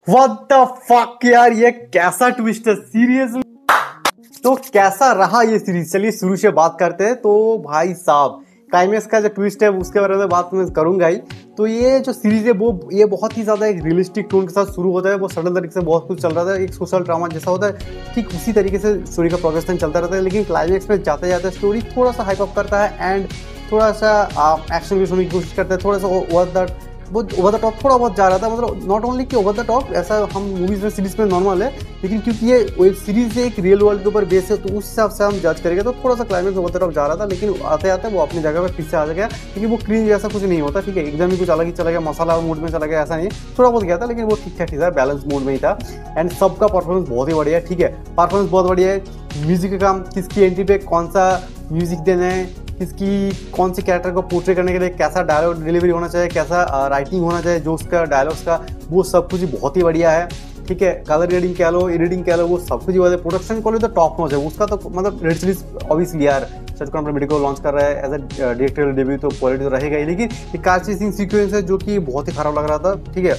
What the fuck यार, ये कैसा ट्विस्ट है सीरियसली। तो कैसा रहा ये सीरीज, चलिए शुरू से बात करते हैं। तो भाई साहब, क्लाइमेक्स का जो ट्विस्ट है उसके बारे में बात मैं करूंगा ही। तो ये जो सीरीज है वो ये बहुत ही ज्यादा एक रियलिस्टिक टोन के साथ शुरू होता है। वो सडन तरीके से बहुत कुछ चल रहा था, एक सोशल ड्रामा जैसा होता है, ठीक उसी तरीके से स्टोरी का प्रोग्रेशन चलता रहता है। लेकिन क्लाइमेक्स में जाते जाते स्टोरी थोड़ा सा हाइप अप करता है एंड थोड़ा सा एक्शन भी सुनने की कोशिश करता है। थोड़ा सा ओवर द टॉप थोड़ा बहुत जा रहा था। मतलब नॉट ओनली कि ओवर द टॉप, ऐसा हम मूवीज में सीरीज में नॉर्मल है, लेकिन क्योंकि ये वेब सीरीज एक रियल वर्ल्ड के ऊपर बेस है तो उस हिसाब से हम जज करेंगे। तो थोड़ा सा क्लाइमेक्स ओवर द टॉप जा रहा था, लेकिन आते आते वो अपनी जगह पर फिर से आ गया, क्योंकि वो क्रीम जैसा कुछ नहीं होता। ठीक है, एकदम ही कुछ अलग ही चला गया, मसाला मूड में चला गया, ऐसा नहीं, थोड़ा बहुत गया था, लेकिन वो ठीक ठाक था, बैलेंस मूड में ही था। एंड सबका परफॉर्मेंस बहुत ही बढ़िया है। ठीक है, परफॉर्मेंस बहुत बढ़िया है। म्यूजिक का काम, किसकी एंट्री पे कौन सा म्यूजिक देना है, किसकी कौन से कैरेक्टर को पोर्ट्रे करने के लिए कैसा डायलॉग डिलीवरी होना चाहिए, कैसा राइटिंग होना चाहिए, जो उसका डायलॉग्स का, वो सब कुछ बहुत ही बढ़िया है। ठीक है, कलर ग्रेडिंग कह लो, एडिटिंग कह लो, वो सब कुछ है। प्रोडक्शन क्वालिटी तो टॉप नॉच है उसका। तो मतलब रेड चिलीज ऑब्वियसली यार शाहरुख खान अपने वीडियो को लॉन्च कर रहा है एज अ डायरेक्टर डेब्यू, तो क्वालिटी तो रहेगा ही। लेकिन एक कार चेसिंग सीक्वेंस है जो कि बहुत ही खराब लग रहा था। ठीक है,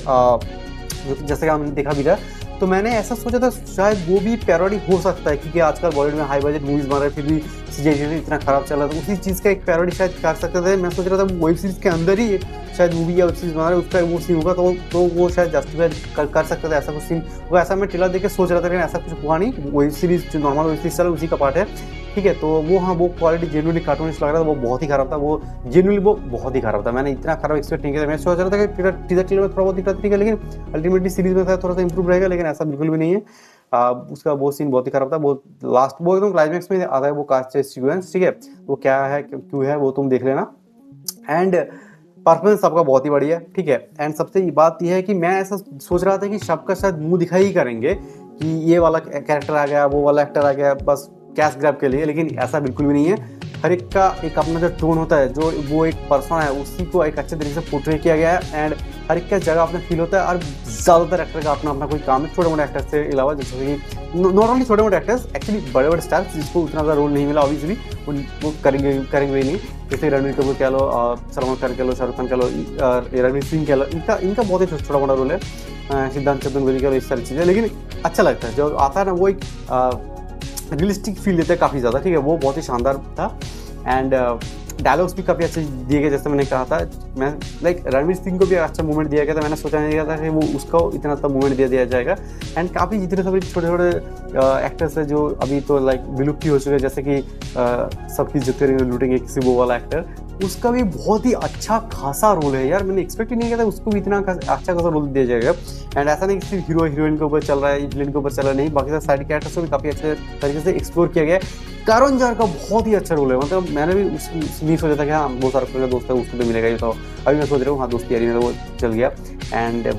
जैसे कि हमने देखा भी था, तो मैंने ऐसा सोचा था शायद वो भी पैरोडी हो सकता है, क्योंकि आजकल बॉलीवुड में हाई बजट मूवीज बन रहे हैं, फिर भी सीजीआई इतना खराब चल रहा था। उसी चीज़ का एक पैरोडी शायद कर सकते थे। मैं सोच रहा था वेब सीरीज के अंदर ही शायद मूवी या वेब सीरीज बना रहे उसका वो सीन होगा, तो वो शायद जस्टिफाई कर सकते थे, ऐसा कुछ सीन वो ऐसा मैं ट्रेलर देख के सोच रहा था, लेकिन ऐसा कुछ हुआ नहीं। वेब सीरीज जो नॉर्मल वेब सीरीज चल उसी का पार्ट है। ठीक है, तो वो हाँ, वो क्वालिटी जेन्युइनली कार्टूनिश लग रहा था, वो बहुत ही खराब था। वो जेन्युइनली वो बहुत ही खराब था। मैंने इतना खराब एक्सपेक्ट नहीं किया था। मैं सोच रहा था कि टीजर ट्रेलर में थोड़ा बहुत दिख रहा था, ठीक है, लेकिन अल्टीमेटली सीरीज में था थोड़ा सा इंप्रूव रहेगा, लेकिन ऐसा बिल्कुल भी नहीं है। उसका वो सीन बहुत ही खराब था। वो लास्ट वो एकदम क्लाइमेक्स में आता है वो कार चेस सीक्वेंस। ठीक है, वो क्या है क्यों है वो तुम देख लेना। एंड परफॉर्मेंस सबका बहुत ही बढ़िया है। ठीक है, एंड सबसे बात यह है कि मैं ऐसा सोच रहा था कि सबका शायद मुंह दिखाई ही करेंगे कि ये वाला कैरेक्टर आ गया, वो वाला एक्टर आ गया, बस कैश ग्रैब के लिए, लेकिन ऐसा बिल्कुल भी नहीं है। हर एक का एक अपना जो टोन होता है, जो वो एक पर्सन है, उसी को एक अच्छे तरीके से पोर्ट्रे किया गया है। एंड हर एक का जगह अपना फील होता है। और ज़्यादातर एक्टर का अपना अपना कोई काम है, छोटे मोटे एक्टर्स से अलावा, जैसे कि नॉर्मली छोटे मोटे एक्टर्स, एक्चुअली बड़े बड़े स्टार्स जिसको उतना ज़्यादा रोल नहीं मिला ऑब्वियसली वो करेंगे ही नहीं। जैसे रणवीर कपूर कह लो, सलमान खान कह लो, शाहरुख खान कह लो, रणवीर सिंह कह लो, इनका बहुत ही छोटा मोटा रोल है। सिद्धांत चतुर्वेदी कह लो, इस सारी चीज़ें, लेकिन अच्छा लगता है। जो आता है ना वो एक रियलिस्टिक फील देता है काफ़ी ज़्यादा। ठीक है, वो बहुत ही शानदार था। एंड डायलॉग्स भी काफ़ी अच्छे दिए गए, जैसे मैंने कहा था। मैं रणवीर सिंह को भी अच्छा मूवमेंट दिया गया था। मैंने सोचा नहीं था कि वो उसको इतना अच्छा मूवमेंट दे दिया जाएगा। एंड काफ़ी जितने सभी छोटे छोटे एक्टर्स हैं जो अभी तो विलुप्त हो चुके हैं, जैसे कि सबकी इज्जत करेंगे लूटेंगे किसी वो वाला एक्टर, उसका भी बहुत ही अच्छा खासा रोल है यार। मैंने एक्सपेक्ट ही नहीं किया था उसको भी इतना अच्छा खासा रोल दिया जाएगा। एंड ऐसा नहीं कि सिर्फ हीरो हीरोइन के ऊपर चल रहा है, विलेन के ऊपर चल रहा है, नहीं, बाकी साइड कैरेक्टर्स को भी काफ़ी अच्छे तरीके से एक्सप्लोर किया गया है। करण जौहर का बहुत ही अच्छा रोल है। मतलब मैंने भी नहीं सोचा था कि हाँ बहुत सारा दोस्त है उसको तो मिलेगा ही, तो अभी मैं सोच रहा हूँ हाँ दोस्ती यारी में तो वो चल गया। एंड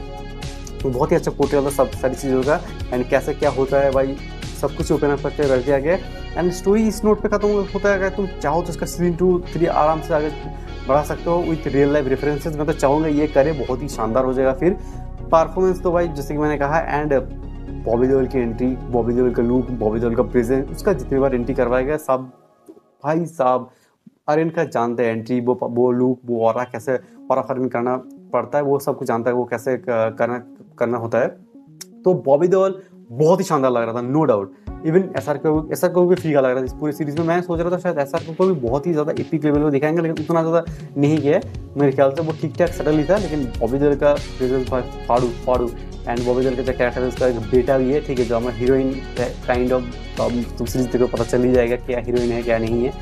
बहुत ही अच्छा पोर्ट्रेल था सब सारी चीज़ों का। एंड कैसे क्या होता है भाई, सब कुछ ओपन अप करके रख दिया गया। एंड स्टोरी इस नोट पे खत्म होता है। अगर तुम चाहो तो इसका सीजन 2, 3 आराम से आगे बढ़ा सकते हो विथ रियल लाइफ रेफरेंसेस। मैं तो चाहूँगा ये करे, बहुत ही शानदार हो जाएगा। फिर परफॉर्मेंस तो भाई जैसे कि मैंने कहा, एंड बॉबी देओल की एंट्री, बॉबी देओल का लुक, बॉबी देओल का प्रेजेंस, उसका जितनी बार एंट्री करवाया गया सब भाई साहब अरेन का जानते हैं एंट्री, वो लुक, वो ऑरा कैसे ऑरा फर्मिंग करना पड़ता है, वो सब कुछ जानता है, वो कैसे करना होता है। तो बॉबी देओल बहुत ही शानदार लग रहा था, नो डाउट। इवन एसआर को भी फीका लग रहा था इस पूरी सीरीज में। मैं सोच रहा था शायद एसआर को भी बहुत ही ज़्यादा एपिक लेवल में दिखाएंगे, लेकिन उतना ज़्यादा नहीं किया मेरे ख्याल से। वो ठीक ठाक सटल ही था, लेकिन बॉबी देओल का प्रेजेंस फाड़ू। एंड बॉबी देओल का जो कैरेक्टर है उसका एक बेटा भी है। ठीक है, जो हमारा हीरोइन काइंड ऑफ, तुम सीरीज देखो पता चल ही जाएगा क्या हीरोइन है क्या नहीं है।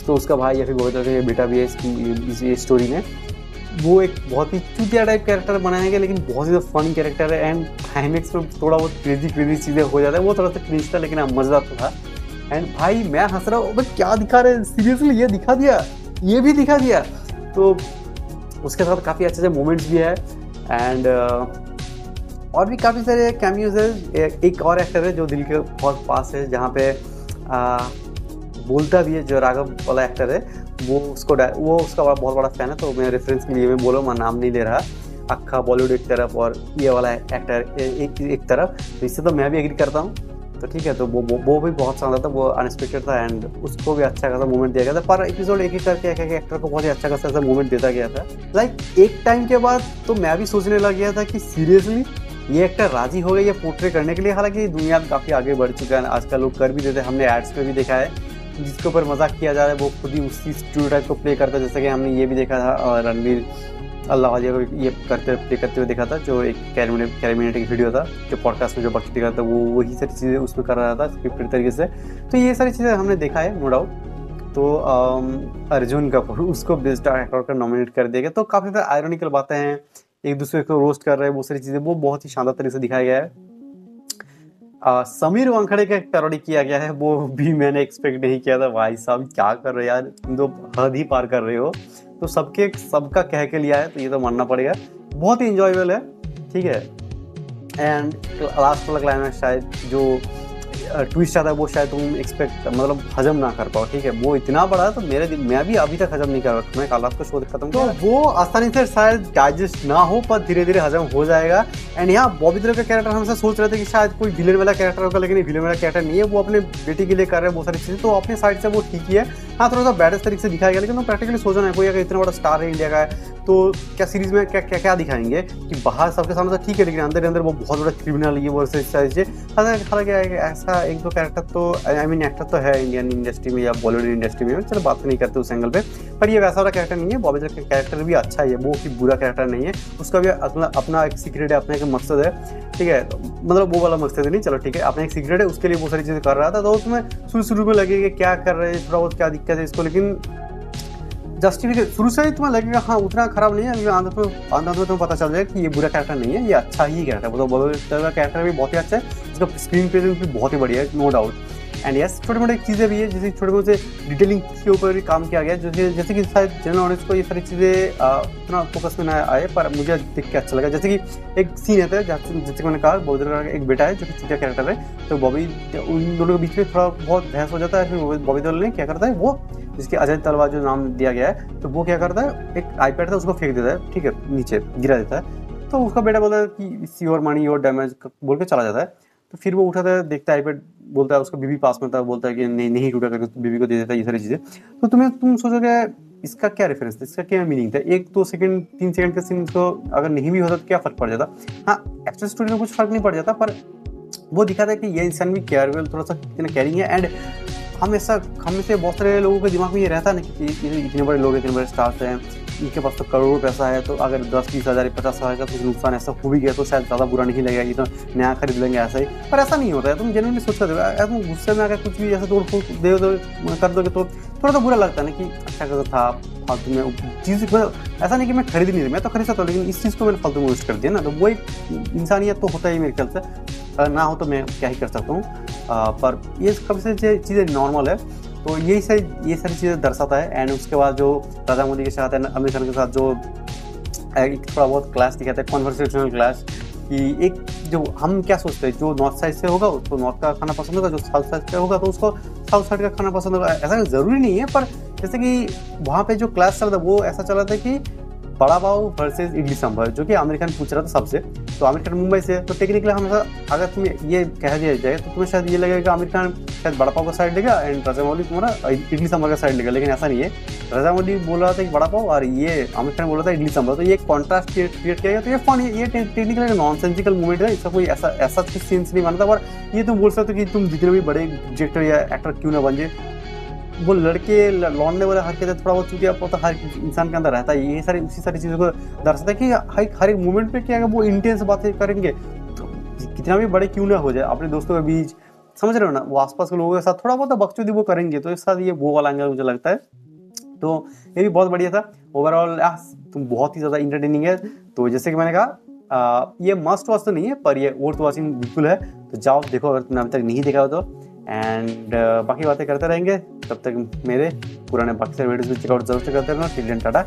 तो उसका भाई या फिर बॉबी देओल का बेटा भी है इस स्टोरी में। वो एक बहुत ही चूतिया टाइप कैरेक्टर बनाएंगे, लेकिन बहुत ही फन कैरेक्टर है। एंड क्लाइमेक्स में थोड़ा बहुत क्रेजी चीज़ें हो जाता है, वो थोड़ा सा क्रेज था, लेकिन मज़ेदार तो था। एंड भाई मैं हंस रहा हूँ, भाई क्या दिखा रहे हैं सीरियसली, ये दिखा दिया, ये भी दिखा दिया। तो उसके साथ काफ़ी अच्छे मोमेंट्स भी है। एंड और भी काफ़ी सारे कैमियोज है। एक और एक्टर है जो दिल के बहुत पास है, जहाँ पे बोलता भी है, जो राघव वाला एक्टर है, वो उसका बहुत बड़ा फैन है। तो मैं रेफरेंस के लिए मैं बोला, मैं नाम नहीं ले रहा। अक्खा बॉलीवुड एक तरफ और ये वाला एक्टर एक तरफ, तो इससे तो मैं भी एग्री करता हूँ। तो ठीक है, तो वो भी बहुत शानदार था, वो अनएक्सपेक्टेड था। एंड उसको भी अच्छा खासा मूवमेंट दिया गया था। पर एपिसोड एक करके एक एक्टर को बहुत ही अच्छा खासा मूवमेंट देता गया था। एक टाइम के बाद तो मैं भी सोचने लग गया था कि सीरियसली ये एक्टर राजी हो गई ये पोर्ट्रे करने के लिए। हालांकि दुनिया में काफ़ी आगे बढ़ चुका है, आजकल लोग कर भी देते हैं, हमने एड्स पे भी देखा है जिसके ऊपर मजाक किया जा रहा है वो खुद ही उसी स्टूडियो को प्ले करता है। जैसे कि हमने ये भी देखा था रणवीर अल्लाह को ये करते प्ले करते हुए देखा था, जो एक कैरिमिनेटिक वीडियो था जो पॉडकास्ट में जो बख्श दिखा था, वो वही सारी चीज़ें उसमें कर रहा था स्क्रिप्टेड तरीके से। तो ये सारी चीज़ें हमने देखा है नो डाउट। तो अर्जुन कपूर उसको बेस्ट एक्टर का नॉमिनेट कर दिया गया। तो काफ़ी सारी आयरनिकल बातें हैं, एक दूसरे को रोस्ट कर रहे हैं, वो सारी चीज़ें वो बहुत ही शानदार तरीके से दिखाया गया है। समीर वानखेड़े का पैरोडी किया गया है, वो भी मैंने एक्सपेक्ट नहीं किया था। भाई साहब क्या कर रहे हो यार, तुम तो हद ही पार कर रहे हो। तो सबका कह के लिया है, तो ये तो मानना पड़ेगा, बहुत ही इंजॉयबल है, ठीक है। एंड लास्ट वाला क्लाइमैक्स शायद जो ट्विस्ट आता है वो शायद तुम एक्सपेक्ट मतलब हजम ना कर पाओ, ठीक है। वो इतना बड़ा है तो मैं भी अभी तक हजम नहीं कर रहा, मैं कल रात को शो खत्म किया, तो वो आसानी से शायद डाइजेस्ट ना हो, पर धीरे धीरे हजम हो जाएगा। एंड यहाँ बॉबी देओल का कैरेक्टर हमेशा सोच रहे थे कि शायद कोई विलेन वाला कैरेक्टर होगा, लेकिन विलेन वाला कैरेक्टर नहीं है, वो अपने बेटी के लिए कर रहे हैं बहुत सारी चीज़ें, तो अपने साइड से वो ठीक ही है। हाँ थोड़ा सा बैडेस्ट तरीके से दिखाया गया, लेकिन प्रैक्टिकली सोचना है कोई अगर इतना बड़ा स्टार है इंडिया का है तो क्या सीरीज में क्या दिखाएंगे कि बाहर सबके सामने तो ठीक है, लेकिन अंदर वो बहुत बड़ा क्रिमिनल ये वो सारी। हालांकि ऐसा एक दो कैरेक्टर तो आई मीन एक्टर तो है इंडियन इंडस्ट्री में या बॉलीवुड इंडस्ट्री में, चलो बात नहीं करते उस एंगल पे, पर ये वैसा वाला कैरेक्टर नहीं है। बॉबी देओल का कैरेक्टर भी अच्छा है, वो कि बुरा कैरेक्टर नहीं है, उसका भी अपना एक सीक्रेट है, अपना एक मकसद है, ठीक है। मतलब वो वाला मकसद नहीं, चलो ठीक है, अपना एक सीक्रेट है, उसके लिए वो सारी चीज़ें कर रहा था। तो उसमें शुरू में लगेगा क्या कर रहे हैं, थोड़ा बहुत क्या दिक्कत है इसको, लेकिन जस्टिफिकेशन शुरू से ही तुम्हें लगेगा हाँ उतना खराब नहीं है। आंधा में तुम्हें पता चल जाएगा कि ये बुरा कैरेक्टर नहीं है, ये अच्छा ही कैरेक्टर है। बॉबी देओल का कैरेक्टर भी बहुत ही अच्छा है, इसका स्क्रीन प्रेजेंस भी बहुत ही बढ़िया है, नो डाउट। एंड यस छोटे मोटे चीज़ें भी है, जैसे छोटे मोटे डिटेलिंग के ऊपर भी काम किया गया, जैसे कि शायद जनरल ऑडियंस को ये सारी चीज़ें उतना फोकस में ना आए, पर मुझे देख के अच्छा लगा। जैसे कि एक सीन है जैसे कि मैंने कहा बॉबी देओल का एक बेटा है जो कि चीज़ा कैरेक्टर है, तो बॉबी उन दोनों के बीच में थोड़ा बहुत बहस हो जाता है। फिर बॉबी देओल ने क्या करता है, वो जिसके अजय तलवार जो नाम दिया गया है, तो वो क्या करता है एक आईपैड था उसको फेंक देता है, ठीक है, नीचे गिरा देता है। तो उसका बेटा बोलता है कि it's your money your damage बोल के चला जाता है। तो फिर वो उठाता है, देखता है आईपैड, बोलता है उसका बीबी पास में था, बोलता है कि नहीं टूटा करके बीबी को दे देता है, ये सारी चीज़ें। तो तुम सोचोगे इसका क्या रेफरेंस था, इसका क्या मीनिंग था। 1-2 सेकंड 3 सेकंड का सीन को अगर नहीं भी होता तो क्या फर्क पड़ जाता। हाँ एक्चुअल स्टोरी में कुछ फर्क नहीं पड़ जाता, पर वो दिखाता है कि ये इंसान भी केयरफुल थोड़ा सा कितना केयरिंग है। एंड हम से बहुत सारे लोगों के दिमाग में ये रहता है ना कि इतने बड़े लोग इतने बड़े स्टार्स हैं, इनके पास तो करोड़ों पैसा है, तो अगर 10-20 हज़ार 50 हज़ार का कुछ नुकसान ऐसा हो भी गया तो शायद ज़्यादा बुरा नहीं लगेगा, ये तो नया खरीद लेंगे ऐसा ही। पर ऐसा नहीं होता है, तुम जेन्युइनली सोच सकते हो, तुम गुस्से में अगर कुछ भी ऐसा तोड़ फोड़ कर दोगे तो थोड़ा सा बुरा लगता है ना कि अच्छा कैसा था फालतू में चीज़। ऐसा नहीं कि मैं खरीद नहीं रही, मैं तो खरीद सकता हूँ, लेकिन इस चीज़ को मैंने फालतू में वेस्ट कर दिया ना, तो वो एक इंसानियत तो होता ही मेरे ख्याल से, ना हो तो मैं क्या ही कर सकता हूँ। पर ये कब से चीज़ें नॉर्मल है, तो ये सारी चीज़ें दर्शाता है। एंड उसके बाद जो राजा मोदी के साथ आमिर खान के साथ जो एक थोड़ा बहुत क्लास दिखाता है, कॉन्वर्सेशनल क्लास, कि एक जो हम क्या सोचते हैं जो नॉर्थ साइड से होगा उसको नॉर्थ का खाना पसंद होगा, जो साउथ साइड से होगा तो उसको साउथ साइड का खाना पसंद होगा। ऐसा ज़रूरी नहीं है, पर जैसे कि वहाँ पे जो क्लास चल रहा था वो ऐसा चल रहा था कि बड़ा पाव वर्सेस इडली सांभर, जो कि आमिर खान पूछ रहा था सबसे। तो आमिर खान मुंबई से, तो टेक्निकली हमेशा अगर तुम्हें ये कह दिया जाए तो तुम्हें शायद ये लगेगा कि आमिर खान शायद बड़ा पाव का साइड लेगा एंड राजा मौली तुम्हारा इडली सांभर का साइड लेगा, लेकिन ऐसा नहीं है। राजा मौली बोल रहा था कि बड़ा पाव और ये आमिर खान बोल रहा था इडली सांभर, तो ये कॉन्ट्रास्ट क्रिएट किया गया। तो ये फन, ये टेक्निकली नॉनसेंसिकल मूवमेंट है, इसका कोई ऐसा कुछ सीन्स नहीं बनता। पर ये तुम बोल सकते हो कि तुम जितने भी बड़े डायरेक्टर या एक्टर क्यों ना बन जाए, वो लड़के लौंडने वाले हरकतें थोड़ा बहुत चूतिया तो हर इंसान के अंदर रहता है। ये सारी उसी सारी चीज़ों को दर्शाता है कि हर एक मूवमेंट पे क्या है वो इंटेंस बातें करेंगे, तो कितना भी बड़े क्यों ना हो जाए अपने दोस्तों के बीच, समझ रहे हो ना, वो आसपास के लोगों के साथ थोड़ा बहुत बकचोदी वो करेंगे, तो इस साथ ये वो वाला एंगल मुझे लगता है। तो ये भी बहुत बढ़िया था ओवरऑल, तुम बहुत ही ज़्यादा इंटरटेनिंग है। तो जैसे कि मैंने कहा ये मस्ट वॉच तो नहीं है, पर ये वर्थ वॉचिंग बिल्कुल है, तो जाओ देखो अगर तुमने अभी तक नहीं देखा हो तो। एंड बाकी बातें करते रहेंगे, तब तक मेरे पुराने बाकी सारे वीडियोस भी चेकआउट जरूर से करते रहना। Till then Tata.